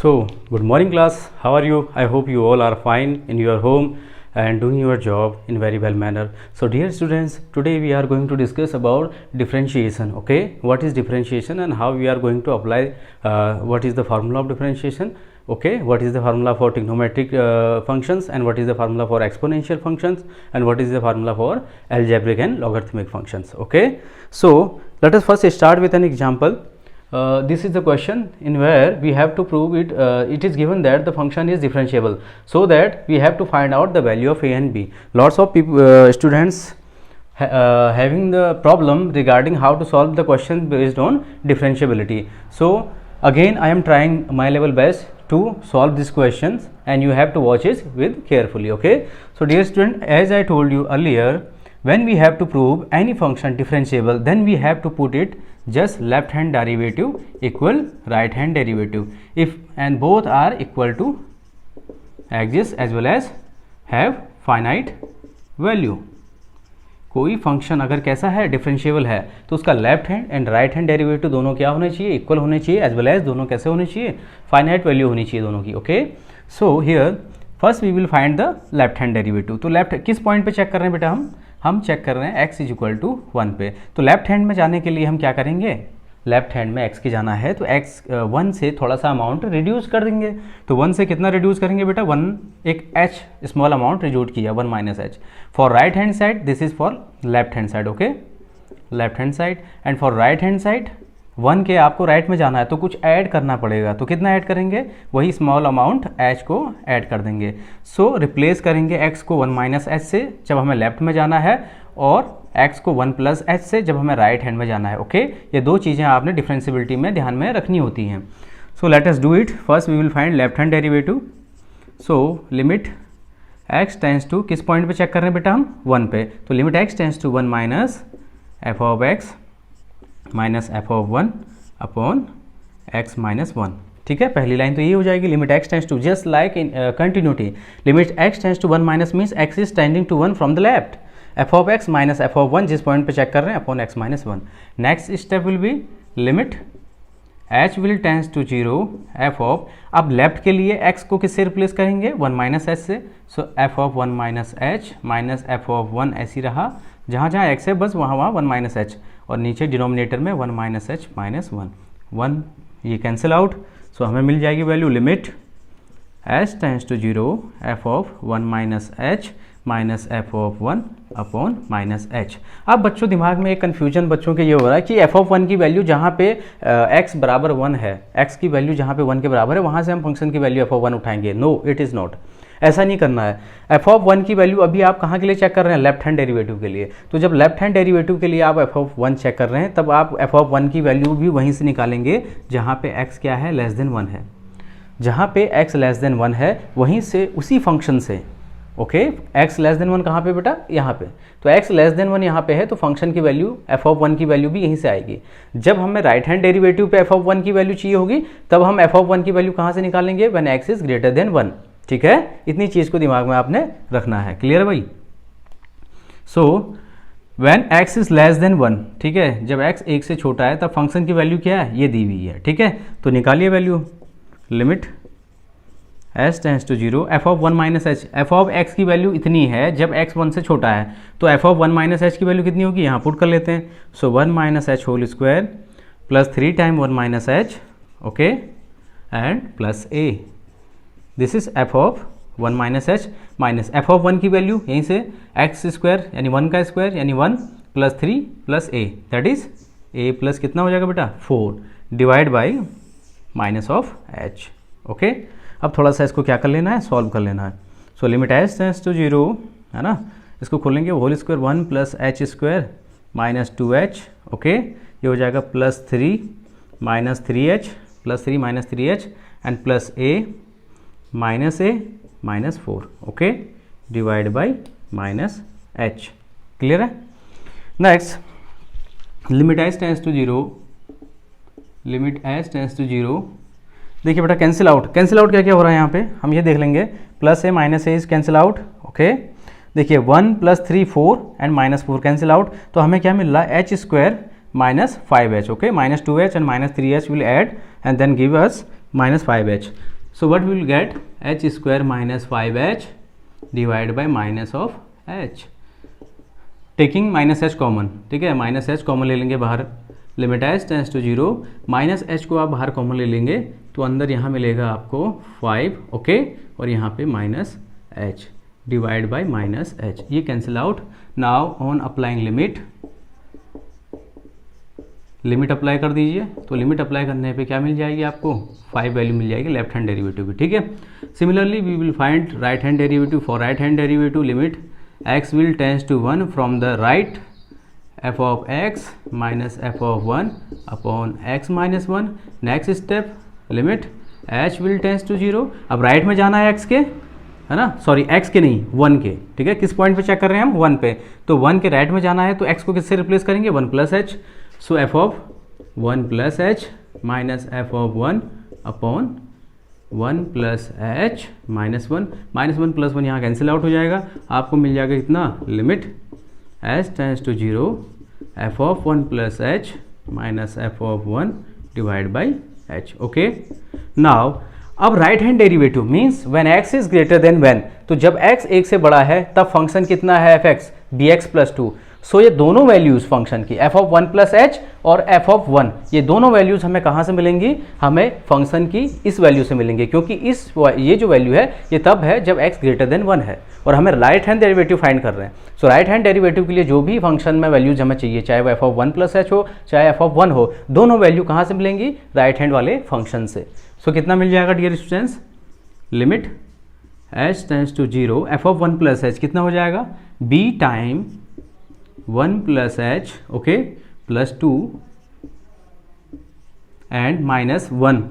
So, good morning class. How are you? I hope you all are fine in your home and doing your job in very well manner. So dear students, today we are going to discuss about differentiation. Okay, what is differentiation and how we are going to apply what is the formula of differentiation. Okay, what is the formula for trigonometric functions and what is the formula for exponential functions and what is the formula for algebraic and logarithmic functions. Okay, so let us first start with an example. This is the question in where we have to prove it. It is given that the function is differentiable, so that we have to find out the value of a and b. Lots of people, students having the problem regarding how to solve the question based on differentiability. So again I am trying my level best to solve these questions and you have to watch it with carefully. Okay, so dear student, as I told you earlier, when we have to prove any function differentiable, then we have to put it just left hand derivative equal right hand derivative if and both are equal to exist as well as have finite value. कोई function अगर कैसा है, differentiable है, तो उसका left hand and right hand derivative दोनों क्या होने चाहिए, इक्वल होने चाहिए, एज वेल एज दोनों कैसे होने चाहिए, फाइनाइट वैल्यू होनी चाहिए दोनों की. Okay, so here first we will find the left hand derivative. तो लेफ्ट किस पॉइंट पे चेक कर रहे हैं बेटा, हम चेक कर रहे हैं x इज इक्वल टू 1 पे. तो लेफ्ट हैंड में जाने के लिए हम क्या करेंगे, लेफ्ट हैंड में x की जाना है तो x 1 से थोड़ा सा अमाउंट रिड्यूस कर देंगे. तो 1 से कितना रिड्यूस करेंगे बेटा, 1 एक h स्मॉल अमाउंट रिड्यूस किया, 1 minus h. For right hand side this is for left hand side. Okay, left hand side and for right hand side 1 के आपको राइट में जाना है तो कुछ ऐड करना पड़ेगा. तो कितना ऐड करेंगे, वही स्मॉल अमाउंट h को ऐड कर देंगे. सो रिप्लेस करेंगे x को 1 माइनस h से जब हमें लेफ्ट में जाना है और x को 1 प्लस h से जब हमें राइट हैंड में जाना है. ओके, ये दो चीज़ें आपने डिफरेंशिएबिलिटी में ध्यान में रखनी होती हैं. So let us do it. First we will find left hand derivative. So limit x tends to किस पॉइंट पे चेक कर रहे हैं बेटा, हम 1 पे. तो limit x tends to 1 minus f of x minus f of 1 upon x minus 1. ठीक है, पहली लाइन तो ये हो जाएगी, limit x tends to just like in continuity. Limit x tends to 1 minus means x is tending to 1 from the left. f of x minus f of 1 जिस point पे check कर रहे हैं upon x minus 1. Next step will be limit h will tends to 0 f of, अब left के लिए x को किससे रिप्लेस करेंगे, 1 माइनस h से. सो f of 1 minus h minus f of 1 ऐसी रहा, जहाँ जहाँ x है बस वहाँ 1 माइनस h और नीचे डिनोमिनेटर में 1 माइनस h माइनस 1 ये कैंसिल आउट. सो हमें मिल जाएगी value limit h tends to 0 f of 1 minus h minus f of 1 upon minus h. अब बच्चों दिमाग में एक कन्फ्यूजन बच्चों के ये हो रहा है कि f ऑफ 1 की वैल्यू जहाँ पे x बराबर 1 है, x की वैल्यू जहाँ पे 1 के बराबर है वहाँ से हम फंक्शन की वैल्यू f ऑफ 1 उठाएंगे. नो, इट इज़ नॉट, ऐसा नहीं करना है. f ऑफ 1 की वैल्यू अभी आप कहाँ के लिए चेक कर रहे हैं, लेफ्ट हैंड डेरिवेटिव के लिए. तो जब लेफ्ट हैंड डेरिवेटिव के लिए आप f ऑफ 1 चेक कर रहे हैं तब आप f ऑफ 1 की वैल्यू भी वहीं से निकालेंगे जहाँ पे x क्या है, लेस देन 1 है. जहाँ पे x लेस देन 1 है वहीं से उसी फंक्शन से. ओके, x लेस देन 1 कहाँ पे बेटा, यहाँ पे. तो x लेस देन 1 यहाँ पे है तो फंक्शन की वैल्यू f ऑफ 1 की वैल्यू भी यहीं से आएगी. जब हमें राइट हैंड डेरिवेटिव पे f ऑफ 1 की वैल्यू चाहिए होगी तब हम f ऑफ 1 की वैल्यू कहाँ से निकालेंगे, when x is greater then 1. ठीक है, इतनी चीज़ को दिमाग में आपने रखना है. क्लियर भाई. So when x is less than 1, ठीक है, जब x 1 से छोटा है तब फंक्शन की वैल्यू क्या है, ये दी हुई है. ठीक है, तो निकालिए value limit h tends to 0 f of 1 minus h. f of x की वैल्यू इतनी है जब x 1 से छोटा है तो f ऑफ 1 माइनस h की वैल्यू कितनी होगी, यहाँ पुट कर लेते हैं. So 1 minus h whole square plus 3 time 1 minus h. Okay, and plus a. This is f of 1 minus h minus f of 1 की वैल्यू यहीं से x स्क्वायर यानी 1 का स्क्वायर यानी 1 plus 3 plus a, that is a plus कितना हो जाएगा बेटा, 4 divide by minus of h. Okay, अब थोड़ा सा इसको क्या कर लेना है, सॉल्व कर लेना है. So limit h tends to 0 है ना, इसको खोलेंगे whole square 1 plus h square minus 2h. Okay, ये हो जाएगा plus 3 minus 3h plus 3 minus 3h and plus a minus a minus 4. Okay, divide by minus h. Clear है. Next limit h tends to 0, limit h tends to 0. देखिए बेटा cancel out क्या क्या हो रहा है यहाँ पे, हम ये देख लेंगे. Plus a minus a is cancel out. Okay, देखिए 1 plus 3 4 and minus 4 cancel out. तो हमें क्या मिल रहा है, h square minus 5h. Okay, minus 2h and minus 3h will add and then give us minus 5h. So what will get H square minus 5h divide by minus of h, taking minus H common, ठीक है, minus H common ले लेंगे बाहर, limit H tends to 0, minus H को आप बाहर common ले लेंगे तो अंदर यहाँ मिलेगा आपको 5, ओके, और यहाँ पे minus h divide by minus h, ये cancel out. Now on applying limit, limit apply कर दीजिए, तो लिमिट अप्लाई करने पे क्या मिल जाएगी आपको 5 वैल्यू मिल जाएगी लेफ्ट हैंड डेरिवेटिव की, ठीक है। Similarly we will find right hand derivative, for right hand derivative limit x will tends to 1 from the right f of x minus f of 1 upon x minus 1, next step limit h will tends to 0, अब right में जाना है x के, है ना, sorry x के नहीं 1 के, ठीक है, किस पॉइंट पे चेक कर रहे हैं हम 1 पे, तो 1 के राइट में जाना है तो x को किससे रिप्लेस करेंगे 1 plus H, so f of 1 plus h minus f of 1 upon 1 plus h minus 1, minus 1 plus 1 यहाँ कैंसिल आउट हो जाएगा, आपको मिल जाएगा कितना, limit H tends to 0 f of 1 plus h minus f of 1 divide by h, okay. Now अब right hand derivative means when x is greater than when, तो जब x 1 से बड़ा है तब फंक्शन कितना है एफ एक्स bx प्लस 2, सो ये दोनों वैल्यूज फंक्शन की f ऑफ 1 प्लस एच और f ऑफ 1, ये दोनों वैल्यूज हमें कहाँ से मिलेंगी, हमें फंक्शन की इस वैल्यू से मिलेंगे, क्योंकि ये जो वैल्यू है ये तब है जब x ग्रेटर देन 1 है और हमें राइट हैंड डेरिवेटिव फाइंड कर रहे हैं। सो राइट हैंड डेरिवेटिव के लिए जो भी फंक्शन में वैल्यूज हमें चाहिए, चाहे वो f ऑफ 1 प्लस एच हो चाहे f ऑफ 1 हो, दोनों वैल्यू कहाँ से मिलेंगी, राइट हैंड वाले फंक्शन से। सो कितना मिल जाएगा dear students, limit h tends to 0 f of 1 plus H कितना हो जाएगा b time 1 plus H, okay, plus 2 and minus 1,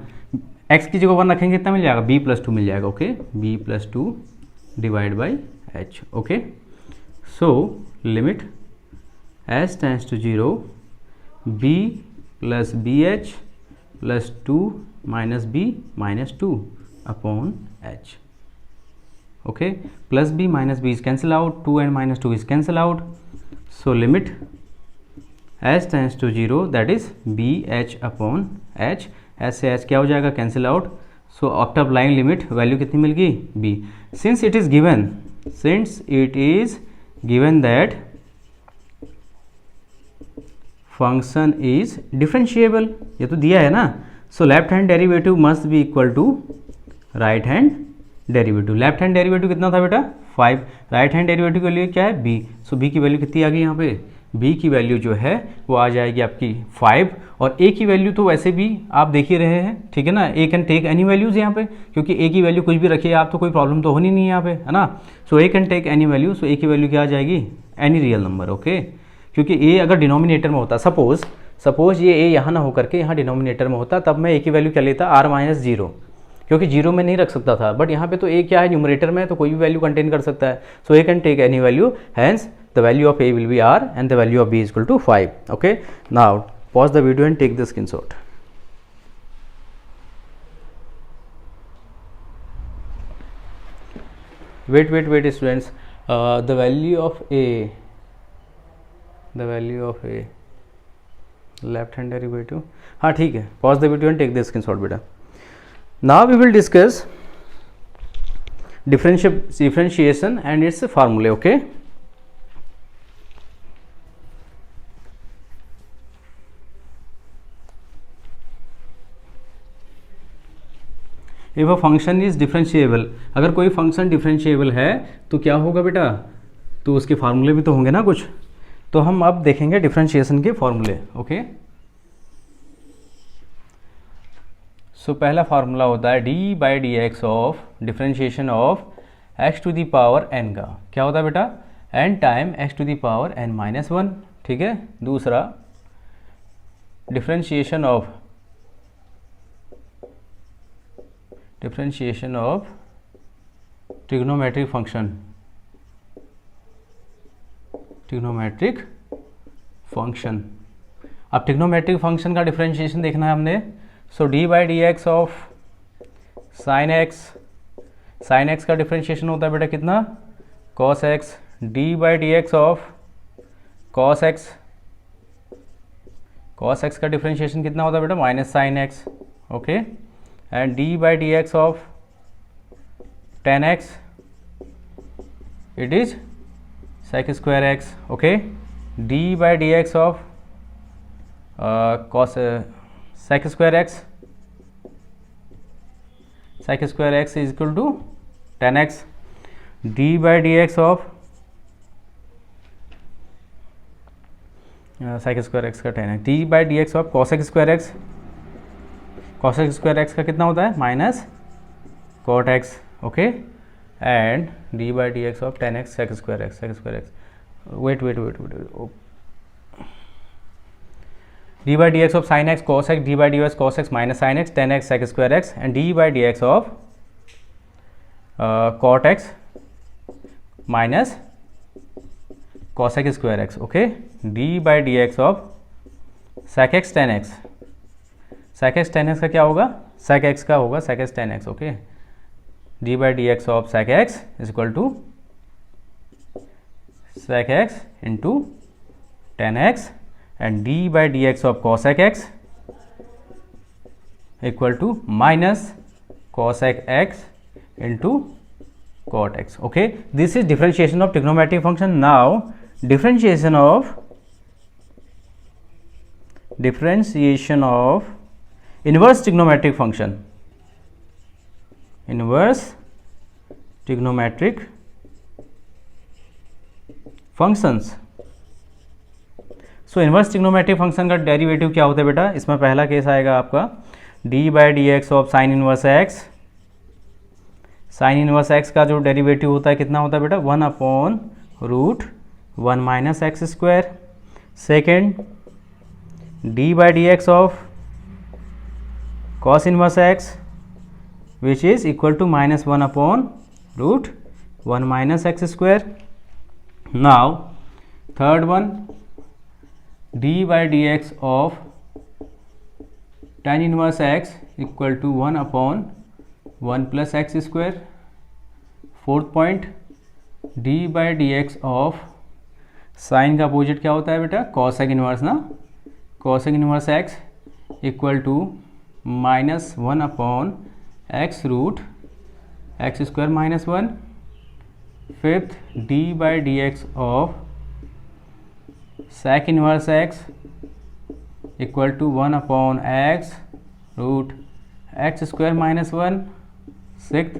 x की जगह 1 रखेंगे कितना मिल जाएगा b प्लस 2 मिल जाएगा, okay, b plus 2 divide by h, okay. So limit h tends to 0 b plus B H plus 2 minus b minus 2 upon h, okay, plus b minus b is cancel out, 2 and minus 2 is cancel out, so limit h tends to 0 that is b h upon h, h से h क्या हो जाएगा cancel out, so after applying limit value कितनी मिल गई b, since it is given that function is differentiable, ये तो दिया है ना, so left hand derivative must be equal to right hand derivative. Left hand derivative कितना था बेटा 5, राइट हैंड डेरिवेटिव के लिए क्या है b, सो b की वैल्यू कितनी आ गई यहाँ पे, b की वैल्यू जो है वो आ जाएगी आपकी 5, और a की वैल्यू तो वैसे भी आप देख ही रहे हैं, ठीक है ना, a can take any values यहाँ पे, क्योंकि a की वैल्यू कुछ भी रखिए आप तो कोई प्रॉब्लम तो होनी नहीं है यहाँ पे, है ना, so a can take any value, so a की वैल्यू क्या आ जाएगी एनी रियल नंबर, ओके, क्योंकि a अगर डिनोमिनेटर में होता, सपोज ये a यहाँ ना होकर के यहाँ डिनोमिनेटर में होता, तब मैं a की वैल्यू क्या लेता r माइनस 0, क्योंकि 0 में नहीं रख सकता था, बट यहाँ पे तो a क्या है न्यूमरेटर में, तो कोई भी वैल्यू कंटेन कर सकता है, so a can take any value, hence the value of a will be r and the value of b is equal to 5, okay. Now pause the video and take the screenshot. Wait students, the value of a left hand derivative, हाँ ठीक है, pause the video and take the screenshot बेटा। Now we will discuss differentiation and its formula, okay. If a function is differentiable, अगर कोई function differentiable है तो क्या होगा बेटा, तो उसके फार्मूले भी तो होंगे ना कुछ, तो हम अब देखेंगे डिफरेंशिएशन के फार्मूले, ओके। सो पहला फार्मूला होता है d by d x of differentiation of x to the power n का, क्या होता है बेटा n time x to the power n minus 1, ठीक है। दूसरा डिफ्रेंशिएशन ऑफ ट्रिग्नोमेट्रिक फंक्शन, अब ट्रिग्नोमेट्रिक फंक्शन का डिफ्रेंशिएशन देखना है हमने, so d by d x of sine x का डिफ्रेंशिएशन होता है बेटा कितना cos x, d by d x of cos x का डिफ्रेंशिएशन कितना होता है बेटा minus sign x, okay, and D by d x of tan x, it is sec square x. Okay, d by dx of cos sec square x, sec square x is equal to tan x. d by dx of sec square x का tan x, d by dx of cos square x, cos square x का कितना होता है minus cot x. Okay, and d by dx of tan x sec square x, sec square x, wait, d by dx of sin x cos x, d by dx cos x minus sin x tan x sec square x, and d by dx of cot x minus cosec square x. Okay, d by dx of sec x tan x, sec x tan x का क्या होगा, sec x का होगा sec x tan x. Okay, d by dx of sec x is equal to sec x into tan x, and d by dx of cosec x equal to minus cosec x into cot x. Okay, this is differentiation of trigonometric function. Now differentiation of inverse trigonometric function, inverse trigonometric functions. So inverse trigonometric function का derivative क्या होता है बेटा, इसमें पहला case आएगा आपका d by d x of sine inverse x. Sine inverse x का जो डेरिवेटिव होता है कितना होता है बेटा, 1 upon root 1 minus x square. Second d by d x of cos inverse x which is equal to minus 1 upon root 1 minus x square. Now third one d by dx of tan inverse x equal to 1 upon 1 plus x square. Fourth point d by dx of sine का opposite क्या होता है बेटा, cosec inverse ना, cosec inverse x equal to minus 1 upon x root x square minus 1. Fifth d by dx of sec inverse x equal to 1 upon x root x square minus 1. Sixth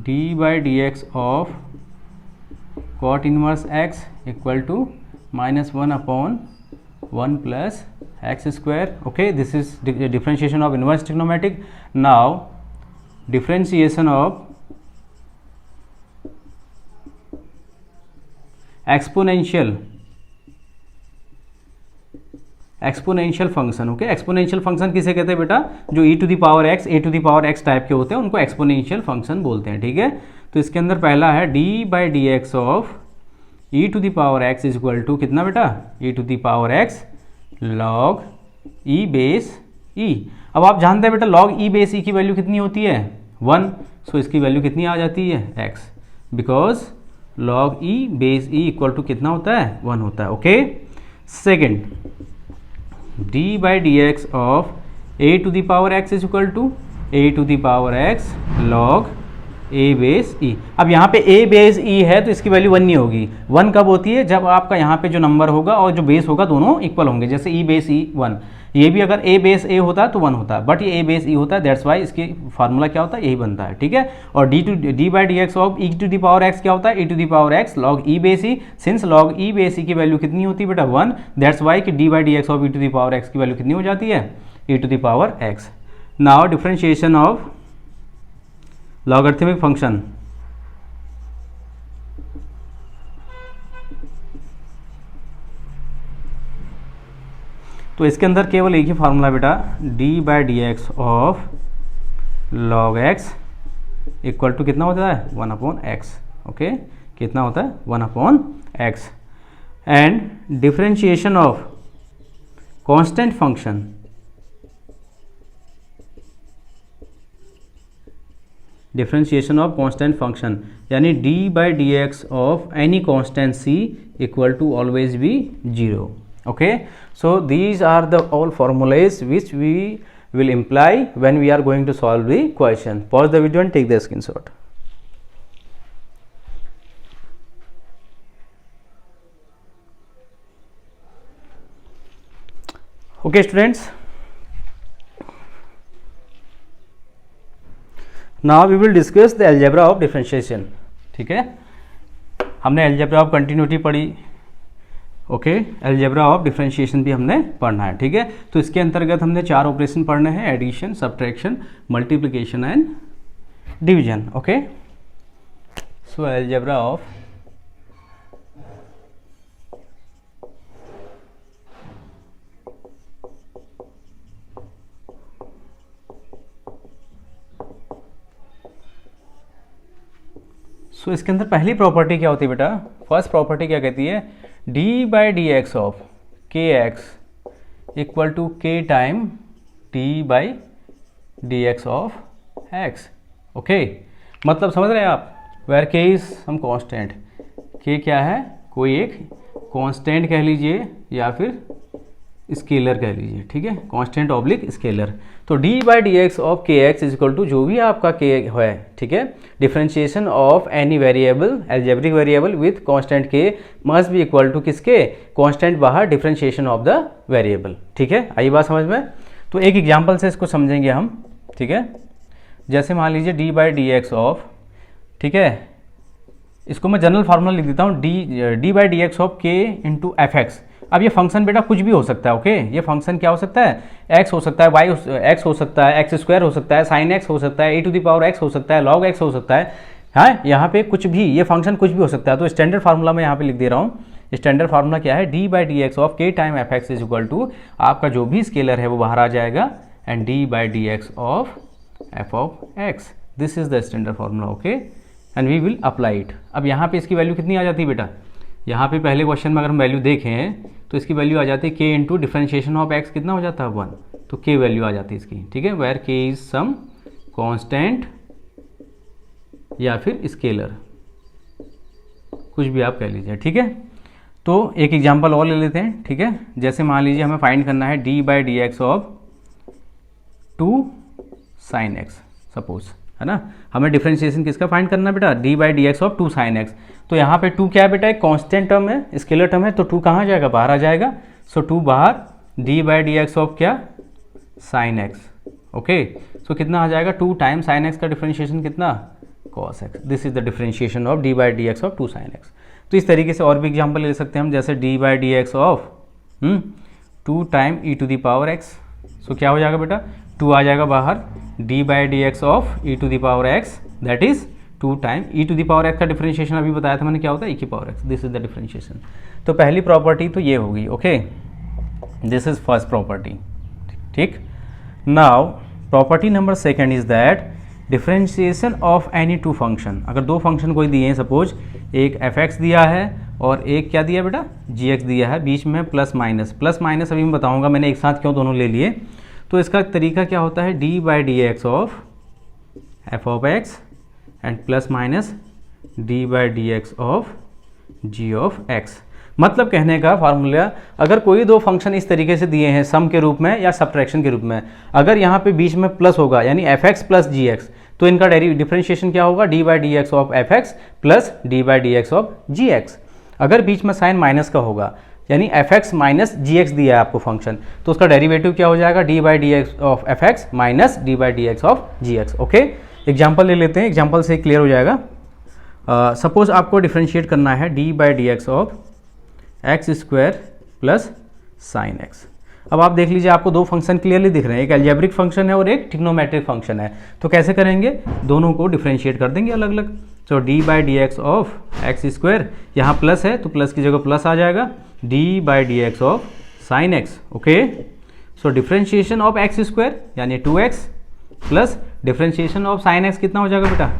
d by dx of cot inverse x equal to minus 1 upon 1 plus x square. Okay, this is differentiation of inverse trigonometric. Now differentiation of exponential function. Okay, exponential function किसे कहते हैं बेटा, जो e to the power x type के होते हैं उनको exponential function बोलते हैं. ठीक है, तो इसके अंदर पहला है d by d x of e to the power x is equal to कितना बेटा, e to the power x log e base e. अब आप जानते हैं बेटा log e बेस e की वैल्यू कितनी होती है 1. सो इसकी वैल्यू कितनी आ जाती है x, because log e base e equal to कितना होता है 1 होता है. Okay, second d by d x of a to the power x is equal to a to the power x log a base e. अब यहाँ पे a base e है तो इसकी वैल्यू 1 नहीं होगी. 1 कब होती है, जब आपका यहाँ पे जो नंबर होगा और जो बेस होगा दोनों इक्वल होंगे. जैसे e बेस e 1, ये भी अगर a बेस a होता है तो 1 होता है, बट ये a बेस e होता है, दैट्स वाई इसकी फार्मूला क्या होता है, यही बनता है. ठीक है, और d by d x of e to the power x क्या होता है, e to the power x log e base e. Since log e base e की वैल्यू कितनी होती है बेटा 1, दैट्स वाई कि d by d x of e to the power x की वैल्यू कितनी हो जाती है, e to the power x. Now differentiation of logarithmic function. तो इसके अंदर केवल एक ही फार्मूला बेटा, d by d x of log x equal to कितना होता है 1 अपॉन x. ओके, कितना होता है 1 upon x. And differentiation of constant function, differentiation of constant function यानी d by d x of any constant c equal to always be 0. Okay, so these are the all formulas which we will imply when we are going to solve the question. Pause the video and take the screenshot. Okay students, now we will discuss the algebra of differentiation. ठीक है, हमने algebra of continuity पढ़ी, okay, algebra of differentiation भी हमने पढ़ना है. ठीक है, तो इसके अंतर्गत हमने 4 ऑपरेशन पढ़ने हैं, addition, subtraction, multiplication and division. Okay, so algebra of इसके अंदर पहली प्रॉपर्टी क्या होती है बेटा? फर्स्ट प्रॉपर्टी क्या कहती है? d by d x of के एक्स इक्वल टू के time t by d x of x. Okay, मतलब समझ रहे हैं आप? वेयर के इज सम कांस्टेंट, के क्या है? कोई एक कांस्टेंट कह लीजिए या फिर स्केलर कह लीजिए. ठीक है, कांस्टेंट ऑब्लिक स्केलर. तो d by d x of के एक्स इज इक्वल टू जो भी आपका के है, ठीक है, differentiation of any variable, algebraic variable with constant के मस्ट बी इक्वल टू किसके? कांस्टेंट बाहर डिफरेंशिएशन ऑफ द वेरिएबल. ठीक है, आई बात समझ में? तो एक एग्जांपल से इसको समझेंगे हम. ठीक है, जैसे मान लीजिए d by d x of, ठीक है, इसको मैं जनरल फार्मूला लिख देता हूँ, d by d x of के इंटू एफ एक्स. अब ये फंक्शन बेटा कुछ भी हो सकता है. ओके, ये फंक्शन क्या हो सकता है? x हो सकता है, y x हो सकता है, x स्क्वायर हो सकता है, साइन x हो सकता है, e⁻x हो सकता है, log x हो सकता है. हाँ, यहाँ पे कुछ भी, ये फंक्शन कुछ भी हो सकता है. तो स्टैंडर्ड फार्मूला मैं यहाँ पे लिख दे रहा हूँ. स्टैंडर्ड फार्मूला क्या है? d by d x of k time f x is equal to आपका जो भी स्केलर है वो बाहर आ जाएगा, and d by d x of f of x. This is the standard formula. Okay, and we will apply it. अब यहाँ पे इसकी वैल्यू कितनी आ जाती है बेटा? यहाँ पे पहले क्वेश्चन में अगर हम वैल्यू देखें तो इसकी वैल्यू आ जाती है के इंटू डिफरेंशिएशन ऑफ एक्स. कितना हो जाता है? 1. तो के वैल्यू आ जाती है इसकी. ठीक है, वेयर के इज सम कांस्टेंट या फिर स्केलर, कुछ भी आप कह लीजिए. ठीक है, तो एक एग्जांपल और ले लेते हैं. ठीक है, जैसे मान लीजिए हमें फाइंड करना है d by d x of 2 sine x, suppose, है ना. हमें डिफरेंशिएशन किसका फाइंड करना है बेटा? d by d x of 2 sine x. तो यहाँ पे 2 क्या है बेटा? एक कांस्टेंट टर्म है, स्केलर टर्म है, तो 2 कहाँ जाएगा? बाहर आ जाएगा. सो 2 बाहर, d by d x of क्या? Sine x. ओके, सो कितना आ जाएगा? 2 टाइम साइन एक्स का डिफरेंशिएशन कितना? Cos x. This is the differentiation of d by d x of 2 sine x. तो इस तरीके से और भी एग्जाम्पल ले सकते हैं हम, जैसे d by d x of 2 time e⁻x. सो क्या हो जाएगा बेटा? 2 आ जाएगा बाहर, d by d x of e⁻x, that is 2 time e⁻x का डिफरेंशिएशन अभी बताया था मैंने क्या होता है? e⁻x. This is the differentiation. तो पहली प्रॉपर्टी तो ये होगी. Okay, this is first property. ठीक, now property number second is that differentiation of any 2 function. अगर 2 फंक्शन कोई दिए हैं, सपोज एक f(x) दिया है और एक क्या दिया बेटा? g(x) दिया है, बीच में प्लस माइनस. प्लस माइनस अभी मैं बताऊंगा मैंने एक साथ क्यों दोनों ले लिए. तो इसका तरीका क्या होता है? d by d x of f of x and plus minus d by d x of g of x. मतलब कहने का फार्मूला, अगर कोई 2 फंक्शन इस तरीके से दिए हैं सम के रूप में या सब्ट्रैक्शन के रूप में, अगर यहाँ पे बीच में प्लस होगा यानी f(x) प्लस g(x), तो इनका डिफरेंशिएशन क्या होगा? d by d x of f(x) plus d by d x of g(x). अगर बीच में साइन माइनस का होगा यानी f(x) माइनस g(x) दिया है आपको फंक्शन, तो उसका डेरिवेटिव क्या हो जाएगा? d by d x of f(x) minus d by d x of g(x). Okay, example ले लेते हैं, एग्जाम्पल से क्लियर हो जाएगा. सपोज आपको डिफरेंशिएट करना है d by d x of x square plus sine x. अब आप देख लीजिए, आपको 2 फंक्शन क्लियरली दिख रहे हैं, एक अलजेब्रिक फंक्शन है और एक ट्रिग्नोमेट्रिक फंक्शन है. तो कैसे करेंगे? दोनों को डिफरेंशिएट कर देंगे अलग अलग. तो d by d x of x square, यहाँ प्लस है तो प्लस की जगह प्लस आ जाएगा, d by d x of sine x. Okay, so differentiation of x square यानी 2x plus differentiation of sine x कितना हो जाएगा बेटा?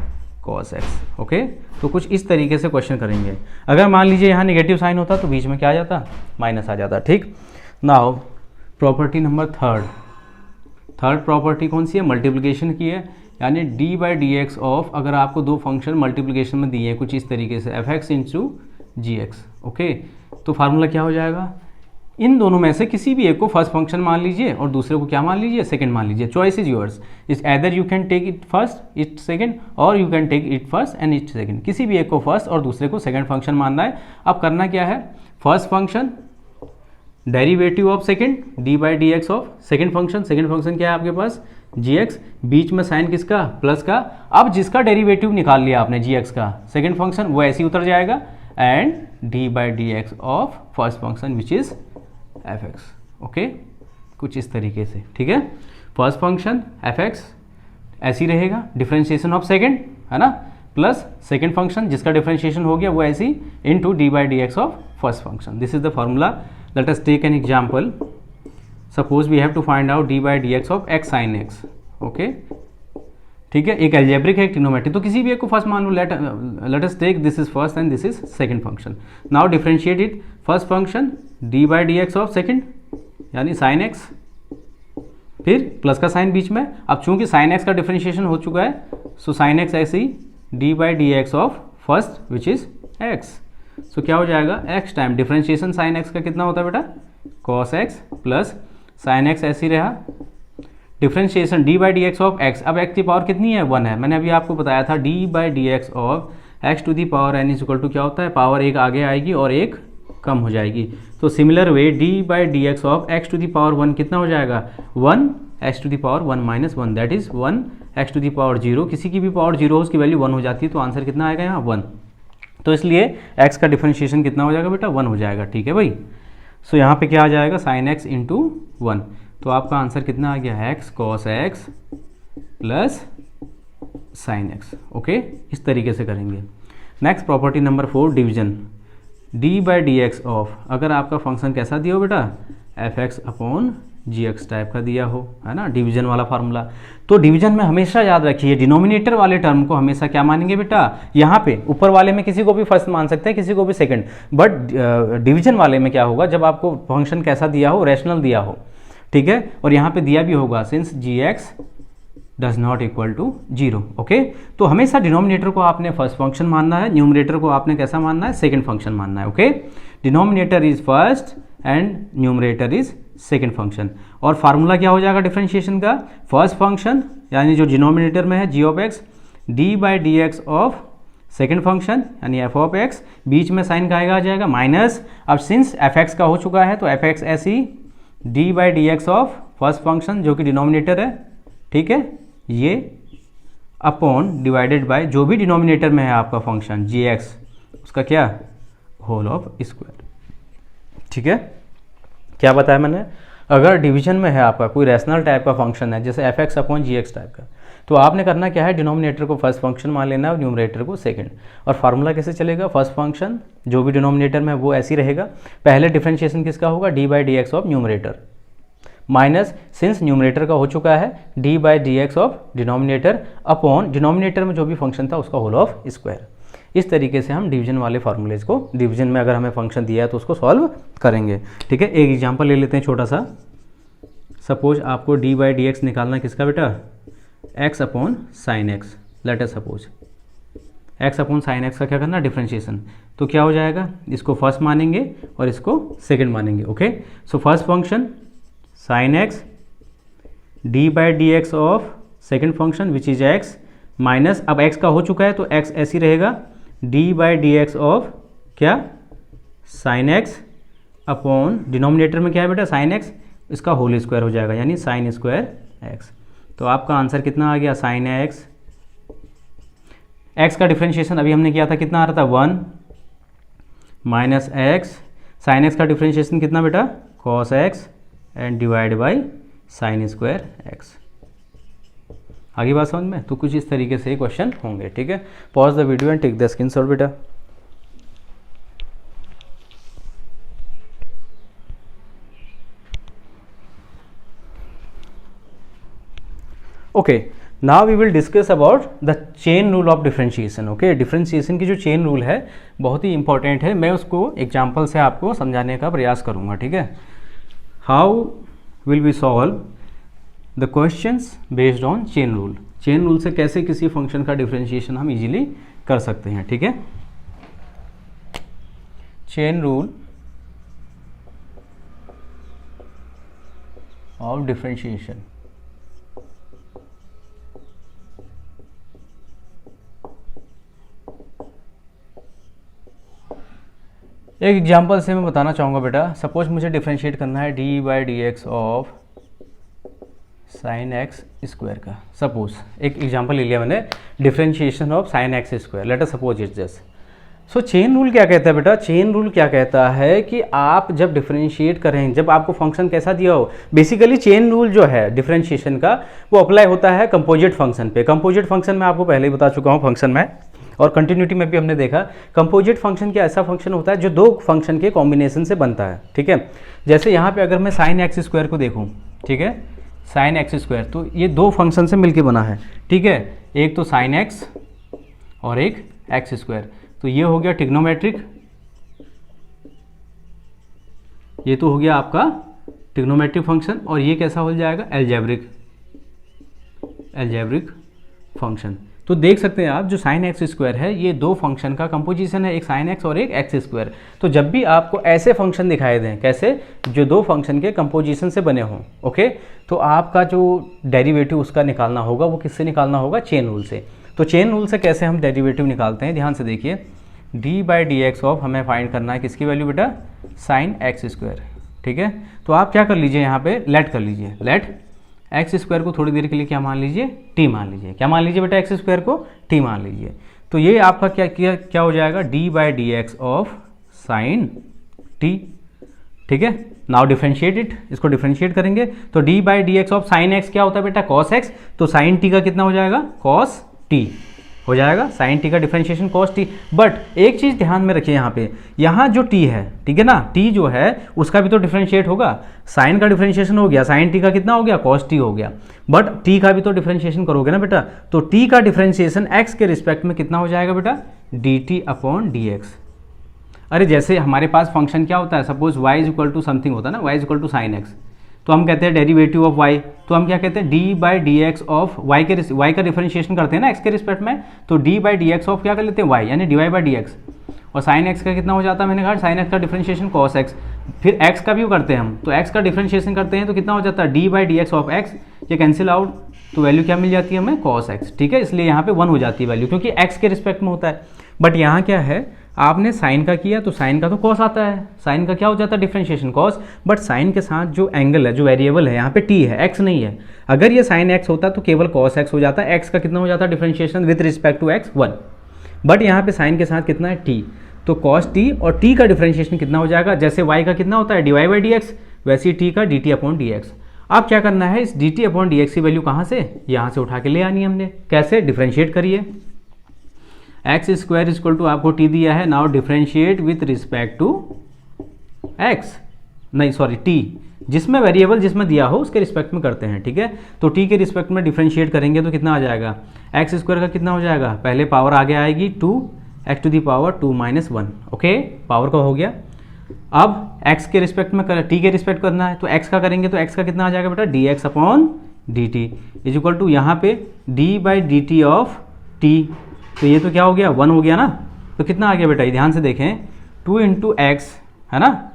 cos x. ओके, तो कुछ इस तरीके से क्वेश्चन करेंगे. अगर मान लीजिए यहाँ नेगेटिव साइन होता तो बीच में क्या आ जाता? माइनस आ जाता. ठीक, now property number third property कौन सी है? मल्टीप्लिकेशन की है, यानी d by d x of, अगर आपको 2 फंक्शन मल्टीप्लिकेशन में दिए हैं कुछ इस तरीके से, f(x) इंटू जी एक्स. ओके, तो फार्मूला क्या हो जाएगा? इन दोनों में से किसी भी एक को फर्स्ट फंक्शन मान लीजिए और दूसरे को क्या मान लीजिए, सेकंड मान लीजिए। Choice is yours, is either you can take it first it second और you can take it first and it second. किसी भी एक को फर्स्ट और दूसरे को सेकंड फंक्शन मानना है। अब करना क्या है, first function derivative of second D by d x of second function क्या है आपके पास, जी एक्स, बीच में साइन किसका, प्लस का। अब जिसका डेरिवेटिव निकाल लिया आपने जी एक्स का सेकंड फंक्शन, वो ऐसे ही उतर जाएगा, and D by d x of first function which is F x. Okay, कुछ इस तरीके से, ठीक है। फर्स्ट फंक्शन एफ एक्स ऐसी रहेगा, डिफरेंशिएशन ऑफ सेकंड है ना, प्लस सेकंड फंक्शन जिसका डिफरेंशिएशन हो गया वो ऐसी into d by d x of first function. This is the formula. Let us take an example. Suppose we have to find out d by d x of x sine x. Okay, ठीक है, एक algebraic है, एक trigonometric, तो किसी भी एक को फर्स्ट मान लो। Let us take this is first and this is second function. Now differentiate it. First function d by d x of second यानी साइन एक्स, फिर प्लस का साइन बीच में। अब चूंकि साइन एक्स का डिफरेंशिएशन हो चुका है, सो साइन एक्स ऐसे ही d by d x of first which is x. So क्या हो जाएगा, x time differentiation sine x का कितना होता है बेटा, cos x, plus sine x ऐसे ही रहा, differentiation d by d x of x. अब एक्स की पावर कितनी है, 1 है। मैंने अभी आपको बताया था d by d x of x to the power n is equal to क्या होता है, पावर एक आगे आएगी और एक कम हो जाएगी। तो similar way d by d x of x to the power 1 कितना हो जाएगा, 1 x to the power 1 minus 1 that is 1 x to the power 0। किसी की भी पावर 0 हो उसकी वैल्यू 1 हो जाती है, तो आंसर कितना आएगा यहाँ 1। तो इसलिए x का डिफरेंशिएशन कितना हो जाएगा बेटा, 1 हो जाएगा, ठीक है भाई। सो यहाँ पे क्या आ जाएगा, साइन एक्स इंटू 1। तो आपका आंसर कितना आ गया, x cos x plus sine x. Okay, इस तरीके से करेंगे। Next property number 4, division. D by d x of, अगर आपका फंक्शन कैसा दिया हो बेटा, एफ एक्स अपॉन जी एक्स टाइप का दिया हो, है ना, डिवीजन वाला फार्मूला। तो डिवीजन में हमेशा याद रखिए डिनोमिनेटर वाले टर्म को हमेशा क्या मानेंगे बेटा, यहाँ पे ऊपर वाले में किसी को भी फर्स्ट मान सकते हैं, किसी को भी सेकंड, बट डिवीजन वाले में क्या होगा, जब आपको फंक्शन कैसा दिया हो, रैशनल दिया हो, ठीक है, और यहाँ पे दिया भी होगा since g x does not equal to 0। Okay, तो हमेशा डिनोमिनेटर को आपने फर्स्ट फंक्शन मानना है, न्यूमरेटर को आपने कैसा मानना है, सेकंड फंक्शन मानना है। Okay, denominator is first and numerator is second function. और फार्मूला क्या हो जाएगा डिफरेंशिएशन का, फर्स्ट फंक्शन यानी जो डिनोमिनेटर में है g of x, d by d x of second function यानी एफ ऑफ एक्स, बीच में साइन का आ जाएगा माइनस। अब सिंस एफ एक्स का हो चुका है तो एफ एक्स ऐसी D by d x of first function जो कि डिनोमिनेटर है, ठीक है, ये अपॉन डिवाइडेड बाय जो भी डिनोमिनेटर में है आपका फंक्शन जी एक्स, उसका क्या, होल ऑफ स्क्वायर। ठीक है, क्या बताया मैंने, अगर डिवीजन में है आपका कोई रैशनल टाइप का फंक्शन है जैसे एफ एक्स अपॉन जी एक्स टाइप का, तो आपने करना क्या है, डिनोमिनेटर को फर्स्ट फंक्शन मान लेना है और न्यूमरेटर को सेकंड। और फार्मूला कैसे चलेगा, फर्स्ट फंक्शन जो भी डिनोमिनेटर में है वो ऐसी रहेगा, पहले डिफरेंशिएशन किसका होगा, D by d x of numerator, minus since numerator का हो चुका है d by d x of denominator upon denominator में जो भी फंक्शन था उसका होल ऑफ स्क्वायर। इस तरीके से हम डिवीजन वाले फार्मूलेज को, डिवीजन में अगर हमें फंक्शन दिया है तो उसको सॉल्व करेंगे। ठीक है, एक एग्जांपल ले लेते हैं छोटा सा। सपोज आपको डी बाई डी एक्स निकालना किसका बेटा, x upon sine x. Let us suppose x upon sine x का क्या करना, डिफरेंशिएशन। तो क्या हो जाएगा, इसको फर्स्ट मानेंगे और इसको सेकंड मानेंगे। Okay, so first function sine x d by d x of second function which is x minus, अब एक्स का हो चुका है तो एक्स ऐसी रहेगा D by d x of क्या, साइन एक्स अपॉन डिनोमिनेटर में क्या है बेटा, साइन एक्स, इसका होल स्क्वायर हो जाएगा यानी साइन स्क्वायर एक्स। तो आपका आंसर कितना आ गया, साइन एक्स। एक्स का डिफरेंशिएशन अभी हमने किया था, कितना आ रहा था, 1 माइनस एक्स, साइन एक्स का डिफरेंशिएशन कितना बेटा, cos x and divide by sine square x. आगे बात समझ में, तो कुछ इस तरीके से क्वेश्चन होंगे। ठीक है, pause the video and take the screenshot बेटा। Okay, now we will discuss about the chain rule of differentiation. Okay, differentiation की जो चेन रूल है बहुत ही इंपॉर्टेंट है, मैं उसको एग्जाम्पल से आपको समझाने का प्रयास करूंगा। ठीक है, how will we solve the questions based on chain rule. Chain rule से कैसे किसी फंक्शन का डिफरेंशिएशन हम इजीली कर सकते हैं। ठीक है, चेन रूल ऑफ डिफरेंशिएशन। एक एग्जांपल से मैं बताना चाहूँगा बेटा, सपोज मुझे डिफरेंशिएट करना है d by d x of sine x square का। सपोज एक एग्जांपल ले लिया मैंने, differentiation of sine x square, let us suppose it just. So chain rule क्या कहता है बेटा, चेन रूल क्या कहता है कि आप जब डिफरेंशिएट करें, जब आपको फंक्शन कैसा दिया हो, बेसिकली चेन रूल जो है डिफरेंशिएशन का वो अप्लाई होता है कंपोजिट फंक्शन पे। कंपोजिट फंक्शन मैं आपको पहले ही बता चुका हूँ फंक्शन में, और कंटिन्यूटी में भी हमने देखा। कंपोजिट फंक्शन क्या ऐसा फंक्शन होता है जो दो फंक्शन के कॉम्बिनेशन से बनता है, ठीक है। जैसे यहाँ पे अगर मैं साइन एक्स स्क्वायर को देखूँ, ठीक है, साइन एक्स स्क्वायर, तो ये दो फंक्शन से मिलके बना है, ठीक है। एक तो साइन एक्स और एक एक्स स्क्वायर, तो ये हो गया ट्रिग्नोमेट्रिक, ये तो हो गया आपका ट्रिग्नोमेट्रिक फंक्शन, और ये कैसा हो जाएगा, एल्जेब्रिक फंक्शन। तो देख सकते हैं आप जो साइन एक्स स्क्वायर है ये दो फंक्शन का कंपोजिशन है, एक साइन एक्स और एक एक्स स्क्वायर। तो जब भी आपको ऐसे फंक्शन दिखाई दें, कैसे, जो दो फंक्शन के कंपोजिशन से बने हों, ओके, तो आपका जो डेरिवेटिव उसका निकालना होगा वो किससे निकालना होगा, चेन रूल से। तो चेन रूल से कैसे हम डेरिवेटिव निकालते हैं, ध्यान से देखिए। D by d x of हमें फाइंड करना है किसकी वैल्यू बेटा, साइन एक्स स्क्वायर, ठीक है। तो आप क्या कर लीजिए, यहाँ पे लेट कर लीजिए, लेट एक्स स्क्वायर को थोड़ी देर के लिए क्या मान लीजिए, टी मान लीजिए। क्या मान लीजिए बेटा, एक्स स्क्वायर को टी मान लीजिए। तो ये आपका क्या हो जाएगा, D by d x of sign T, ठीक है। नाउ डिफरेंशिएट इट, इसको डिफरेंशिएट करेंगे तो d by d x of sine x क्या होता है बेटा, कॉस एक्स, तो साइन टी का कितना हो जाएगा, कॉस टी हो जाएगा, साइन टी का डिफरेंशिएशन कॉस टी। बट एक चीज ध्यान में रखिए, यहाँ पे, यहाँ जो टी है, ठीक है ना, टी जो है उसका भी तो डिफरेंशिएट होगा। साइन का डिफरेंशिएशन हो गया, साइन टी का कितना हो गया, कॉस टी हो गया, बट टी का भी तो डिफरेंशिएशन करोगे ना बेटा। तो टी का डिफरेंशिएशन एक्स के रिस्पेक्ट में कितना हो जाएगा बेटा, d t upon d x. अरे जैसे हमारे पास फंक्शन क्या होता है, suppose y is equal to something होता है ना, y is equal to sine x, तो हम कहते हैं डेरिवेटिव ऑफ y, तो हम क्या कहते हैं, d by d x of y का डिफरेंशिएशन करते हैं ना x के रिस्पेक्ट में, तो d by d x of क्या कर लेते हैं, y, यानी d y by d x. और साइन एक्स का कितना हो जाता है, मैंने कहा साइन एक्स का डिफरेंशिएशन कॉस एक्स, फिर x का भी करते हैं हम, तो x का डिफरेंशिएशन करते हैं तो कितना हो जाता है, d by d x of x, ये कैंसिल आउट, तो वैल्यू क्या मिल जाती है हमें, कॉस एक्स, ठीक है। इसलिए यहाँ पे 1 हो जाती है वैल्यू, क्योंकि x के रिस्पेक्ट में होता है। बट यहाँ क्या है, आपने साइन का किया तो साइन का तो कॉस आता है, साइन का क्या हो जाता है, डिफरेंशिएशन कॉस। बट साइन के साथ जो एंगल है, जो वेरिएबल है यहाँ पे टी है, एक्स नहीं है। अगर ये साइन एक्स होता तो केवल कॉस एक्स हो जाता है, एक्स का कितना हो जाता है differentiation with respect to x 1। But यहाँ पे साइन के साथ कितना है, टी, तो कॉस टी, और टी का डिफरेंशिएशन कितना हो जाएगा, जैसे वाई का कितना होता है d y by d x, वैसे ही टी का d t upon d x. अब क्या करना है, इस d t upon d x की वैल्यू कहाँ से, यहाँ से उठा के ले आनी है हमने। कैसे, डिफरेंशिएट करिए, x square is equal to आपको टी दिया है, now differentiate with respect to x, नहीं सॉरी टी, जिसमें वेरिएबल जिसमें दिया हो उसके रिस्पेक्ट में करते हैं, ठीक है। तो टी के रिस्पेक्ट में डिफरेंशिएट करेंगे तो कितना आ जाएगा, एक्स स्क्वायर का कितना हो जाएगा, पहले पावर आगे आएगी 2 x to the power 2 minus 1, okay, power का हो गया। अब x के रिस्पेक्ट में टी के रिस्पेक्ट करना है, तो x का करेंगे तो x का कितना आ जाएगा बेटा, d x upon d t is equal to यहाँ पे d by d t of t, तो ये तो क्या हो गया, 1 हो गया ना। तो कितना आ गया बेटा, ध्यान से देखें, 2 इंटू एक्स है ना,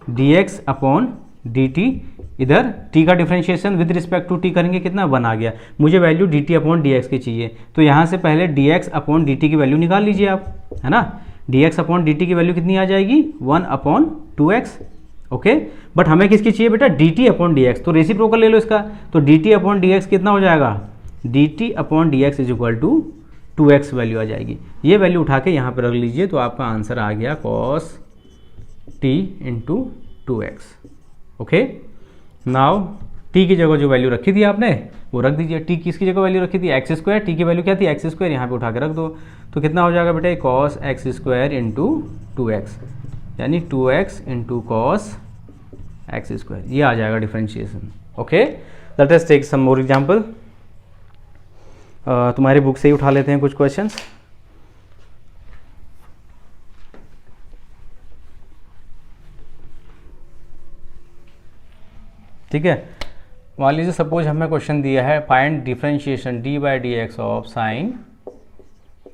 d x upon d t, इधर t का differentiation with respect to t करेंगे कितना, 1 आ गया। मुझे value d t upon d x की चाहिए, तो यहाँ से पहले d x upon d t की वैल्यू निकाल लीजिए आप, है ना। D x upon d t की वैल्यू कितनी आ जाएगी, 1 अपॉन 2x, ओके। बट हमें किसकी चाहिए बेटा, d t upon d x, तो रेसिप्रोकल ले लो इसका, तो d t upon d x कितना हो जाएगा, d t upon d x is equal to 2x value आ जाएगी। ये वैल्यू उठा के यहाँ पर रख लीजिए, तो आपका आंसर आ गया cos t into 2x, okay. Now t की जगह जो वैल्यू रखी थी आपने वो रख दीजिए, t किसकी जगह वैल्यू रखी थी, एक्स स्क्वायर, t की वैल्यू क्या थी, एक्स स्क्वायर, यहाँ पे उठा के रख दो, तो कितना हो जाएगा बेटा, cos x square into 2x, यानी 2x into cos x square, ये आ जाएगा differentiation, okay. Let us take some more example. तुम्हारी बुक से ही उठा लेते हैं कुछ क्वेश्चंस। ठीक है, मान लीजिए सपोज हमें क्वेश्चन दिया है, find differentiation d by d x of sine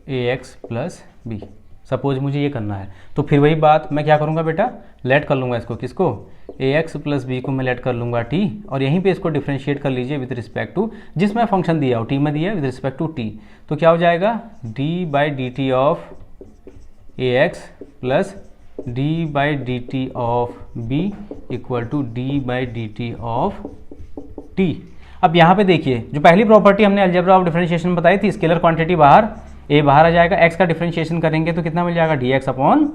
a x plus b, suppose मुझे ये करना है, तो फिर वही बात मैं क्या करूँगा बेटा, लेट कर लूँगा इसको, किसको, ax प्लस बी को मैं लेट कर लूँगा t, और यहीं पे इसको डिफ्रेंशिएट कर लीजिए विद रिस्पेक्ट टू जिसमें फंक्शन दिया हो, t में दिया है विद रिस्पेक्ट टू t, तो क्या हो जाएगा d by d t of ax plus d by d t of b equal to d by d t of t। अब यहाँ पे देखिए जो पहली प्रॉपर्टी हमने अलजेब्रा ऑफ डिफरेंशिएशन बताई थी, स्केलर क्वांटिटी बाहर, a बाहर आ जाएगा, x का डिफरेंशिएशन करेंगे तो कितना मिल जाएगा, dx upon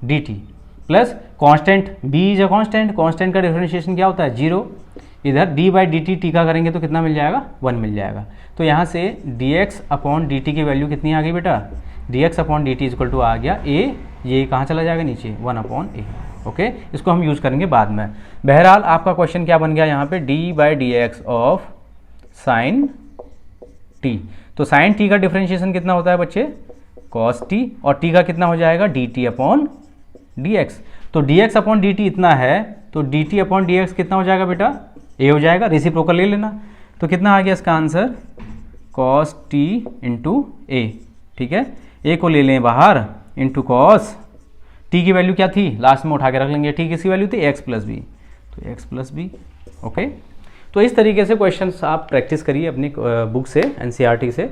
dt plus constant b is a constant, constant का डिफरेंशिएशन क्या होता है, 0, इधर d by d T T का करेंगे तो कितना मिल जाएगा, 1 मिल जाएगा। तो यहाँ से dx अपॉन dt की वैल्यू कितनी आ गई बेटा, dx upon dt equal to आ गया a, ये कहाँ चला जाएगा नीचे, 1 अपॉन a। ओके, इसको हम यूज़ करेंगे बाद में। बहरहाल आपका क्वेश्चन क्या बन गया यहाँ पे, d by d x of sign t, तो साइन t का डिफरेंशिएशन कितना होता है बच्चे, cos t, और t का कितना हो जाएगा, dt अपॉन dx, तो dx अपॉन dt इतना है, तो dt अपॉन dx कितना हो जाएगा बेटा, a हो जाएगा, रेसिप्रोकल ले लेना, तो कितना आ गया इसका answer, cos t into a, ठीक है, a को ले लें बाहर, इंटू cos t की वैल्यू क्या थी, लास्ट में उठा के रख लेंगे, t किसकी वैल्यू थी, x प्लस बी, तो x प्लस बी। ओके, तो इस तरीके से क्वेश्चंस आप प्रैक्टिस करिए अपनी बुक से, एनसीईआरटी से।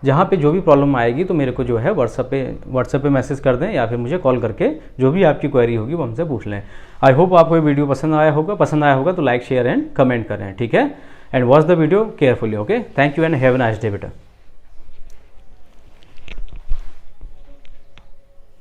जहाँ पे जो भी प्रॉब्लम आएगी तो मेरे को जो है व्हाट्सएप पे मैसेज कर दें, या फिर मुझे कॉल करके जो भी आपकी क्वेरी होगी वो हमसे पूछ लें। आई होप आपको ये वीडियो पसंद आया होगा तो लाइक शेयर एंड कमेंट करें, ठीक है, and watch the video carefully. Okay, thank you and have a nice day बेटा।